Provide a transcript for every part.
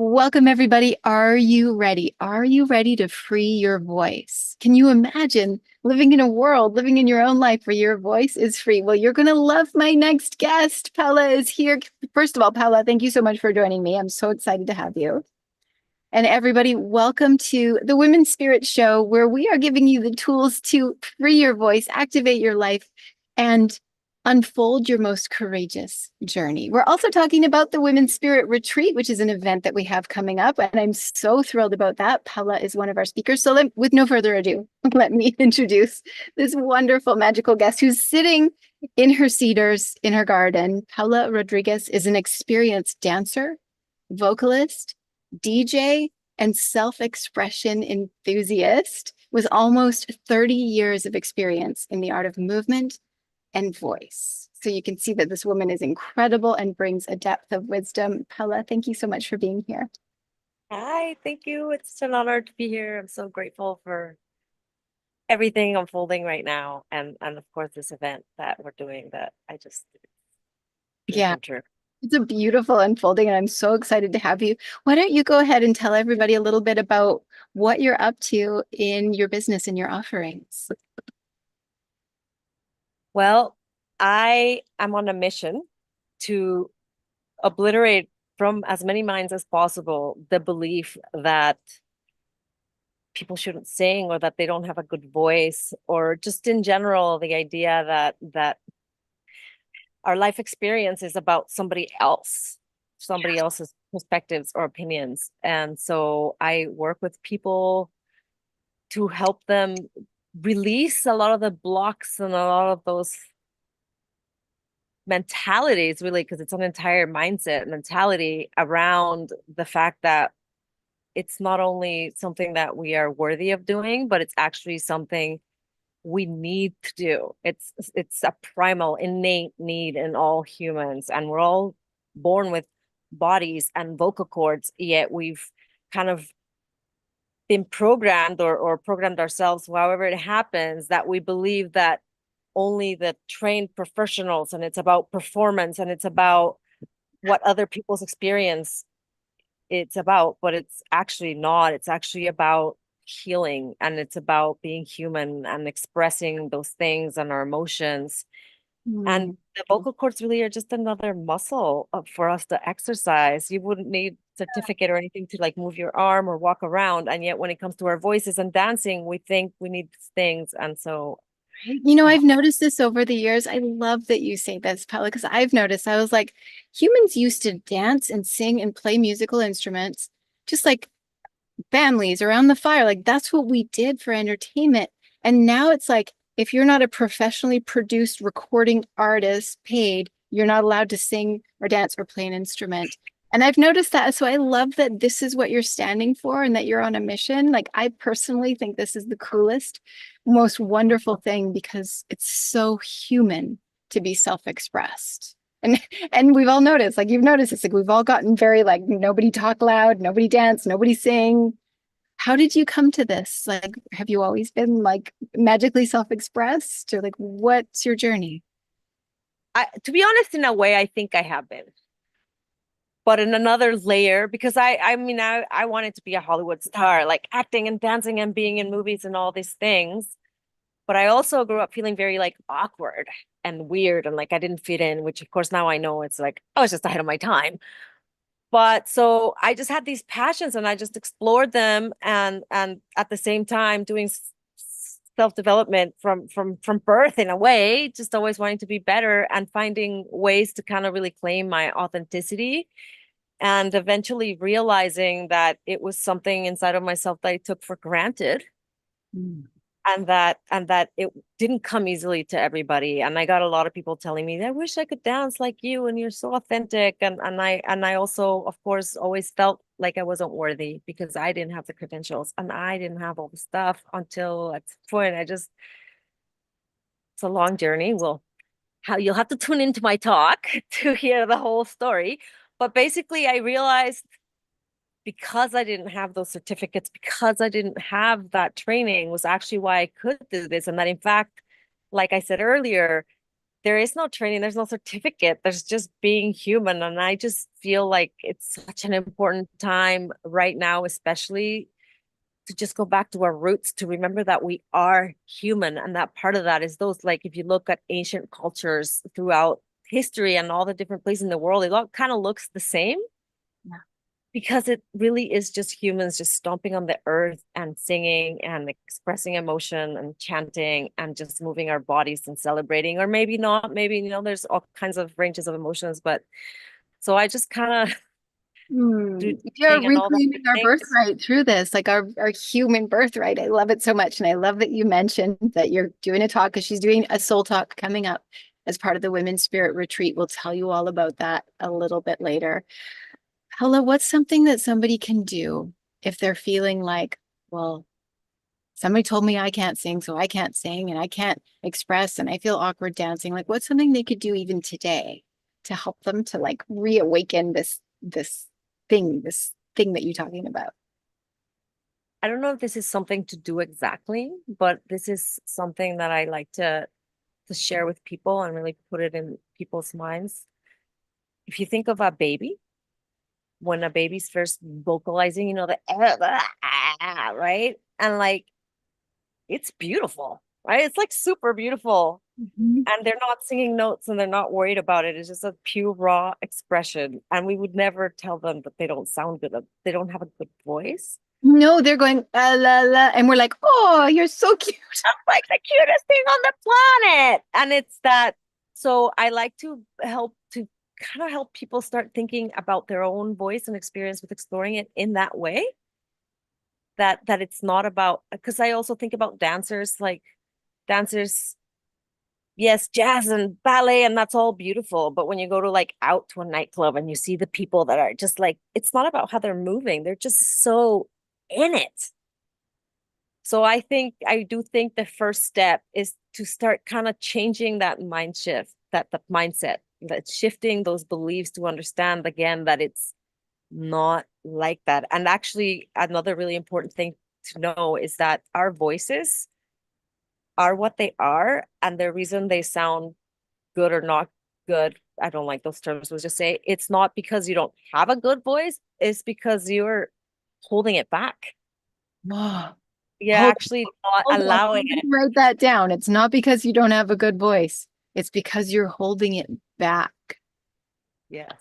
Welcome, everybody. Are you ready? Are you ready to free your voice? Can you imagine living in a world, living in your own life where your voice is free? Well, you're going to love my next guest. Paola is here. First of all, Paola, thank you so much for joining me. I'm so excited to have you. And everybody, welcome to the Women's Spirit Show, where we are giving you the tools to free your voice, activate your life, and unfold your most courageous journey. We're also talking about the Women's Spirit Retreat, which is an event that we have coming up. And I'm so thrilled about that. Paola is one of our speakers. So with no further ado, let me introduce this wonderful, magical guest who's sitting in her cedars in her garden. Paola Rodriguez is an experienced dancer, vocalist, DJ, and self-expression enthusiast with almost 30 years of experience in the art of movement and voice. So you can see that this woman is incredible and brings a depth of wisdom. Paola, thank you so much for being here. Hi, thank you. It's an honor to be here. I'm so grateful for everything unfolding right now, and of course this event that we're doing that I just dream Yeah, come true. it's a beautiful unfolding, and I'm so excited to have you. Why don't you go ahead and tell everybody a little bit about what you're up to in your business and your offerings? Well, I am on a mission to obliterate from as many minds as possible the belief that people shouldn't sing or that they don't have a good voice, or just in general the idea that our life experience is about somebody else's perspectives or opinions. And so I work with people to help them release a lot of the blocks and a lot of those mentalities, really, because it's an entire mindset mentality around the fact that it's not only something that we are worthy of doing, but it's actually something we need to do. It's a primal, innate need in all humans, and we're all born with bodies and vocal cords, yet we've kind of been programmed or programmed ourselves, however it happens, that we believe that only the trained professionals, and it's about performance, and it's about what other people's experience it's about, but it's actually not. It's actually about healing, and it's about being human and expressing those things and our emotions. And Mm. the vocal cords really are just another muscle for us to exercise. You wouldn't need certificate or anything to like move your arm or walk around. And yet when it comes to our voices and dancing, we think we need these things. And so I've noticed this over the years. I love that you say this, Paula, because I've noticed, I was like, humans used to dance and sing and play musical instruments, just like families around the fire. Like that's what we did for entertainment. And now it's like, if you're not a professionally produced recording artist paid, you're not allowed to sing or dance or play an instrument. And I've noticed that. So I love that this is what you're standing for and that you're on a mission. Like I personally think this is the coolest, most wonderful thing because it's so human to be self-expressed. And we've all noticed, like you've noticed, it's like we've all gotten very like nobody talk loud, nobody dance, nobody sing. How did you come to this? Like, have you always been like magically self-expressed, or like what's your journey? to be honest, in a way, I think I have been. But in another layer, because I wanted to be a Hollywood star, like acting and dancing and being in movies and all these things. But I also grew up feeling very like awkward and weird and like I didn't fit in, which of course now I know it's like I was just ahead of my time. But so I just had these passions and I just explored them, and at the same time doing self-development from birth in a way, just always wanting to be better and finding ways to kind of really claim my authenticity, and eventually realizing that it was something inside of myself that I took for granted, Mm. and that it didn't come easily to everybody. And I got a lot of people telling me, I wish I could dance like you and you're so authentic. And I also, of course, always felt like I wasn't worthy because I didn't have the credentials and I didn't have all the stuff until at some point it's a long journey. Well, how you'll have to tune into my talk to hear the whole story. But basically I realized, because I didn't have those certificates, because I didn't have that training, was actually why I could do this. And that, in fact, like I said earlier, there is no training, there's no certificate, there's just being human. And I just feel like it's such an important time right now, especially to just go back to our roots, to remember that we are human. And that part of that is those, like, if you look at ancient cultures throughout history and all the different places in the world, it all kind of looks the same Yeah. because it really is just humans just stomping on the earth and singing and expressing emotion and chanting and just moving our bodies and celebrating, or maybe not, maybe, there's all kinds of ranges of emotions. But so I just kind of through We are singing and all that, reclaiming our I think birthright through this, like our human birthright. I love it so much. And I love that you mentioned that you're doing a talk because she's doing a soul talk coming up as part of the Women's Spirit Retreat. We'll tell you all about that a little bit later. Paula, what's something that somebody can do if they're feeling like, well, somebody told me I can't sing, so I can't sing and I can't express and I feel awkward dancing. Like, what's something they could do even today to help them to like reawaken this thing that you're talking about? I don't know if this is something to do exactly, but this is something that I like to share with people and really put it in people's minds. If you think of a baby, when a baby's first vocalizing, the right? And like it's beautiful, right? It's like super beautiful. Mhm. And they're not singing notes and they're not worried about it. It's just a pure raw expression. And we would never tell them that they don't sound good, that they don't have a good voice. No, they're going la la, and we're like, oh, you're so cute. Like the cutest thing on the planet. And it's that. So I like to help to kind of help people start thinking about their own voice and experience with exploring it in that way. That it's not about, because I also think about dancers, like dancers, yes, jazz and ballet, and that's all beautiful. But when you go to like out to a nightclub and you see the people that are just like, it's not about how they're moving, they're just so in it. So I do think the first step is to start kind of changing that mind shift, that the mindset, that shifting those beliefs to understand again that it's not like that. And actually, another really important thing to know is that our voices are what they are, and the reason they sound good or not good, I don't like those terms, was just say it's not because you don't have a good voice, it's because you're holding it back. Oh, You're hold, actually not hold on. allowing Somebody it. write that down. It's not because you don't have a good voice. It's because you're holding it back. Yes.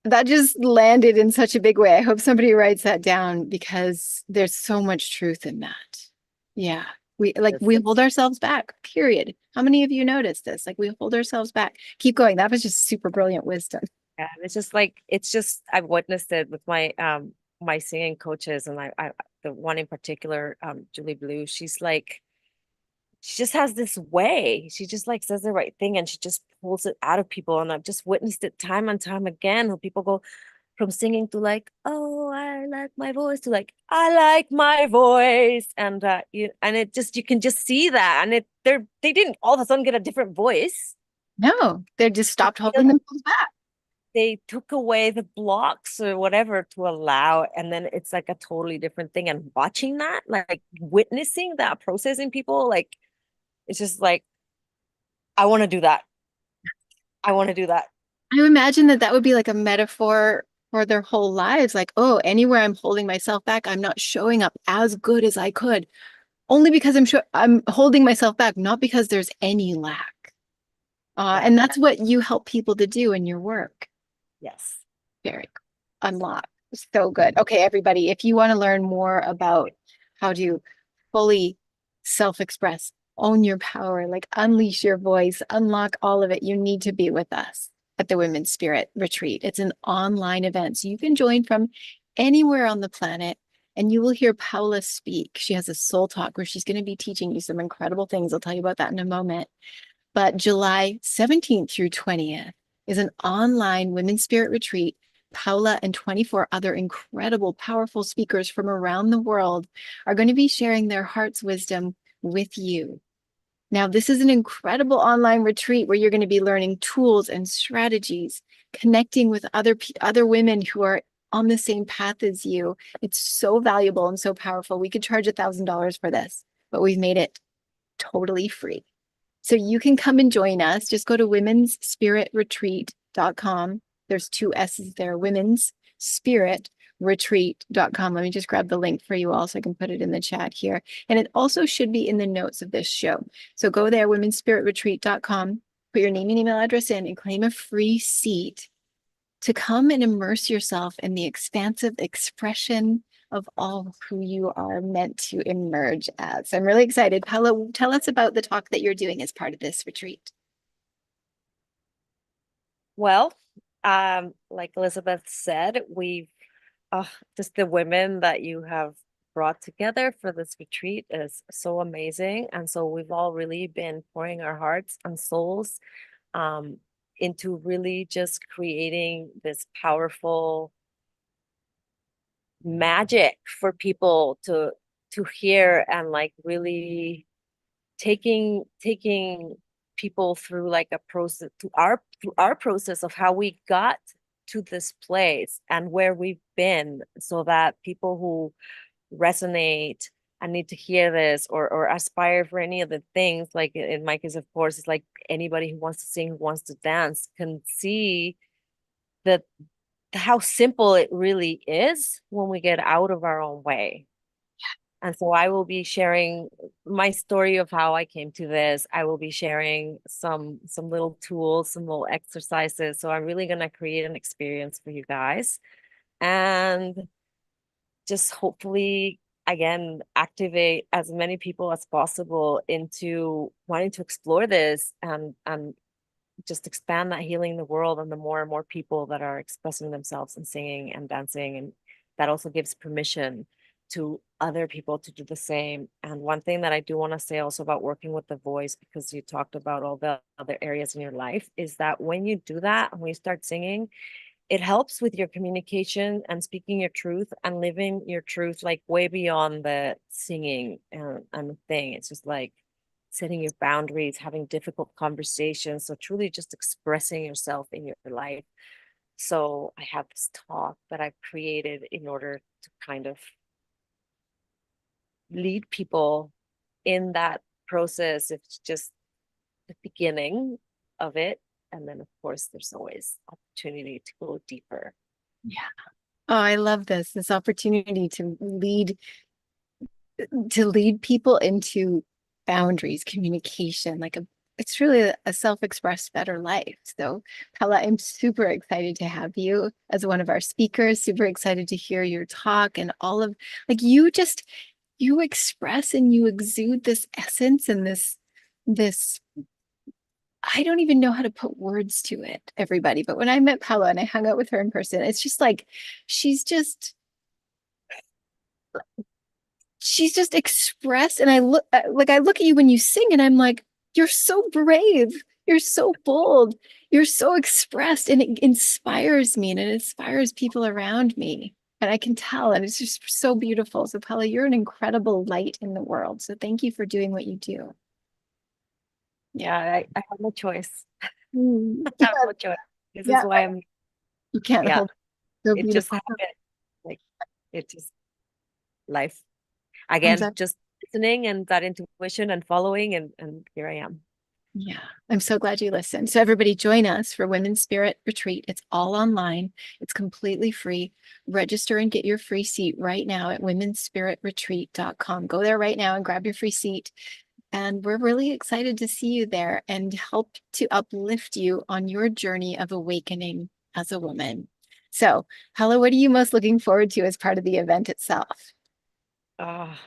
That just landed in such a big way. I hope somebody writes that down because there's so much truth in that. Yeah. We hold ourselves back, period. How many of you noticed this? Like we hold ourselves back. Keep going. That was just super brilliant wisdom. Yeah, it's just like it's just I've witnessed it with my singing coaches, and I the one in particular, Julie Blue, she's like she just has this way. She just like says the right thing and she just pulls it out of people. And I've just witnessed it time and time again, where people go from singing to like, oh, I like my voice, to like, I like my voice. And and it just you can just see that. And they didn't all of a sudden get a different voice. No, they just I stopped feel holding themselves back. they took away the blocks or whatever to allow, and then it's like a totally different thing. And watching that, like witnessing that process in people, like it's just like, I want to do that. I want to do that. I imagine that that would be like a metaphor for their whole lives. Like, oh, anywhere I'm holding myself back, I'm not showing up as good as I could, only because I'm holding myself back, not because there's any lack. Yeah. And that's what you help people to do in your work. Yes. Very cool. Unlock. So good. Okay, everybody, if you want to learn more about how to fully self-express, own your power, like unleash your voice, unlock all of it, you need to be with us at the Women's Spirit Retreat. It's an online event, so you can join from anywhere on the planet and you will hear Paola speak. She has a soul talk where she's going to be teaching you some incredible things. I'll tell you about that in a moment. But July 17th through 20th is an online Women's Spirit Retreat. Paola and 24 other incredible, powerful speakers from around the world are going to be sharing their heart's wisdom with you. Now, this is an incredible online retreat where you're going to be learning tools and strategies, connecting with other women who are on the same path as you. It's so valuable and so powerful. We could charge $1,000 for this, but we've made it totally free. So you can come and join us. Just go to womensspiritretreat.com. There's two S's there, womensspiritretreat.com. Let me just grab the link for you all so I can put it in the chat here. And it also should be in the notes of this show. So go there, womensspiritretreat.com, put your name and email address in, and claim a free seat to come and immerse yourself in the expansive expression of all who you are meant to emerge as. I'm really excited. Paola, tell us about the talk that you're doing as part of this retreat. Well, like Elizabeth said, we've just the women that you have brought together for this retreat is so amazing. And so we've all really been pouring our hearts and souls um, into really just creating this powerful magic for people to hear, and like really taking people through like a process, through our process of how we got to this place and where we've been, so that people who resonate and need to hear this, or aspire for any of the things, like in my case, of course, it's like anybody who wants to sing, who wants to dance, can see that how simple it really is when we get out of our own way. And so I will be sharing my story of how I came to this. I will be sharing some little tools, some little exercises. So I'm really going to create an experience for you guys, and just hopefully again activate as many people as possible into wanting to explore this, and just expand that healing in the world, and the more and more people that are expressing themselves and singing and dancing. And that also gives permission to other people to do the same. And one thing that I do want to say also about working with the voice, because you talked about all the other areas in your life, is that when you do that and when you start singing, it helps with your communication and speaking your truth and living your truth, like way beyond the singing and the thing. It's just like setting your boundaries, having difficult conversations. So truly just expressing yourself in your life. So I have this talk that I've created in order to kind of lead people in that process. It's just the beginning of it. And then, of course, there's always opportunity to go deeper. Yeah. Oh, I love this opportunity to lead people into boundaries, communication, it's really a self-expressed better life. So, Paola, I'm super excited to have you as one of our speakers, super excited to hear your talk and all of like you express and you exude this essence and this I don't even know how to put words to it, everybody. But when I met Paola and I hung out with her in person, it's just like she's just expressed. And I look at you when you sing and I'm like, you're so brave, you're so bold, you're so expressed, and it inspires me and it inspires people around me. And I can tell, and it's just so beautiful. So Paola, you're an incredible light in the world. So thank you for doing what you do. Yeah, I have no choice. Mm. I have no choice. This Yeah, is why I'm, you can't yeah, hold so it just beautiful. happened. Like, it just, life. Comes Again, up. just listening and that intuition and following, and here I am. Yeah, I'm so glad you listened. So everybody join us for Women's Spirit Retreat. It's all online. It's completely free. Register and get your free seat right now at womensspiritretreat.com. Go there right now and grab your free seat. And we're really excited to see you there and help to uplift you on your journey of awakening as a woman. So, Paola, what are you most looking forward to as part of the event itself? Ah,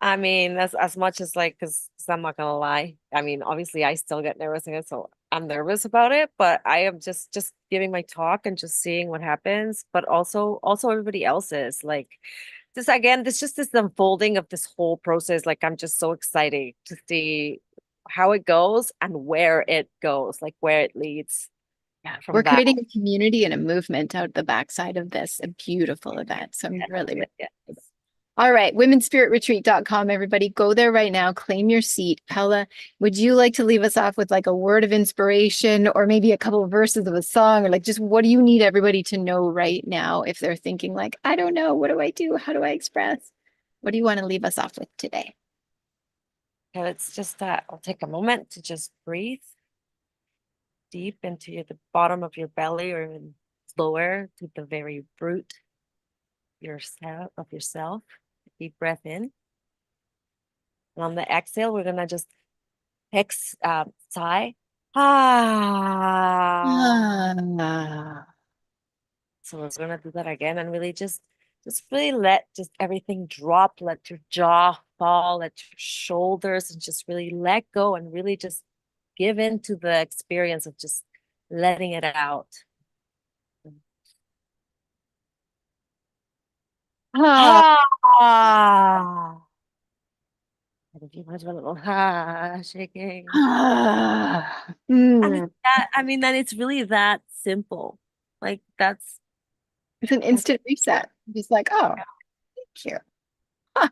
I mean, that's as much as like, because I'm not gonna lie. I mean, obviously, I still get nervous again, so I'm nervous about it. But I am just giving my talk and just seeing what happens. But also everybody else's like this again. This just this unfolding of this whole process. Like I'm just so excited to see how it goes and where it goes, like where it leads Yeah, we're from that. creating a community and a movement out the backside of this, a beautiful event. So I'm really Yeah. all right, womensspiritretreat.com, everybody. Go there right now, claim your seat. Paola, would you like to leave us off with like a word of inspiration or maybe a couple of verses of a song, or like just what do you need everybody to know right now if they're thinking like, I don't know, what do I do? How do I express? What do you want to leave us off with today? Okay, let's just I'll take a moment to just breathe deep into the bottom of your belly or even lower to the very root yourself. Deep breath in. And on the exhale, we're gonna just sigh. Ah. Ah. So we're gonna do that again and really just really let just everything drop, let your jaw fall, let your shoulders and just really let go and really just give in to the experience of just letting it out. Ah. Ah. And if you want a little shaking. Ah. And it's Mm. that, I mean, then it's really that simple. Like It's an that's instant reset. Just like, oh, thank you. Ah,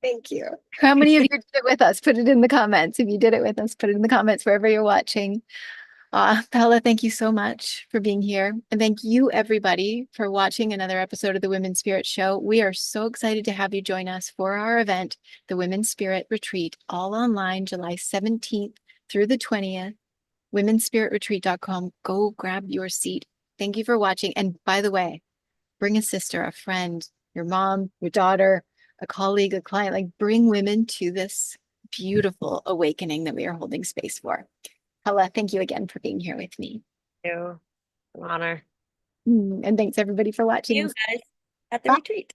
thank you. How many of you did it with us? Put it in the comments. If you did it with us, put it in the comments wherever you're watching. Paola, thank you so much for being here. And thank you, everybody, for watching another episode of the Women's Spirit Show. We are so excited to have you join us for our event, the Women's Spirit Retreat, all online, July 17th through the 20th. WomenSpiritRetreat.com. Go grab your seat. Thank you for watching. And by the way, bring a sister, a friend, your mom, your daughter, a colleague, a client, like bring women to this beautiful awakening that we are holding space for. Paola, thank you again for being here with me. you. An honor. And thanks everybody for See watching. you guys at the Bye. retreat.